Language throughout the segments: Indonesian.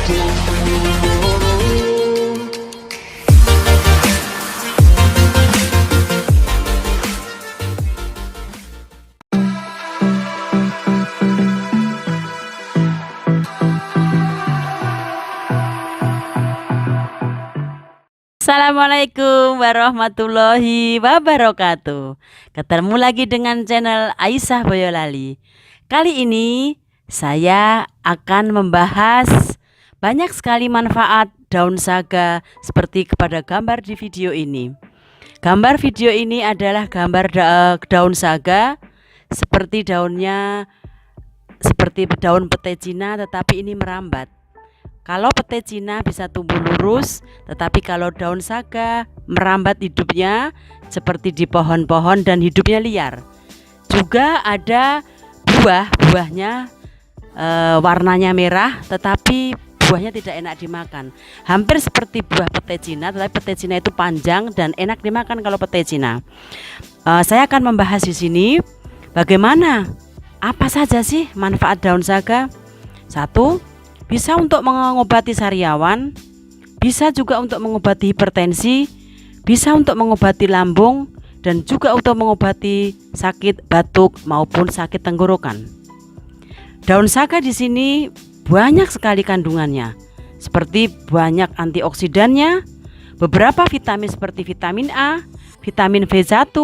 Assalamualaikum warahmatullahi wabarakatuh. Ketemu lagi dengan channel Aisyah Boyolali. Kali ini saya akan membahas banyak sekali manfaat daun saga seperti kepada gambar di video ini. Gambar video ini adalah gambar daun saga seperti daunnya seperti daun pete Cina, tetapi ini merambat. Kalau pete Cina bisa tumbuh lurus, tetapi kalau daun saga merambat hidupnya seperti di pohon-pohon dan hidupnya liar. Juga ada buahnya warnanya merah, tetapi buahnya tidak enak dimakan. Hampir seperti buah pete Cina, tetapi pete Cina itu panjang dan enak dimakan kalau pete Cina. Saya akan membahas di sini bagaimana, apa saja sih manfaat daun saga. 1. Bisa untuk mengobati sariawan, bisa juga untuk mengobati hipertensi, bisa untuk mengobati lambung, dan juga untuk mengobati sakit batuk maupun sakit tenggorokan. Daun saga di sini banyak sekali kandungannya, seperti banyak antioksidannya, beberapa vitamin seperti vitamin A, vitamin B1,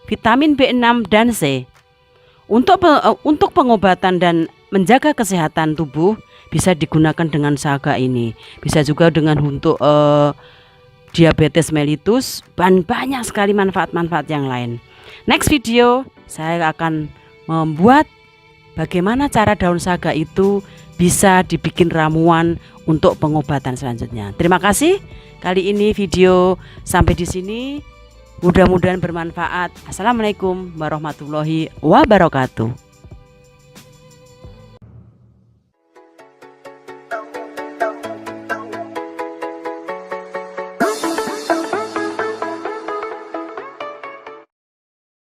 vitamin B6 dan C. Untuk pengobatan dan menjaga kesehatan tubuh bisa digunakan dengan saga ini. Bisa juga dengan untuk diabetes mellitus dan banyak sekali manfaat-manfaat yang lain. Next video saya akan membuat bagaimana cara daun saga itu bisa dibikin ramuan untuk pengobatan selanjutnya. Terima kasih. Kali ini video sampai di sini. Mudah-mudahan bermanfaat. Assalamualaikum warahmatullahi wabarakatuh.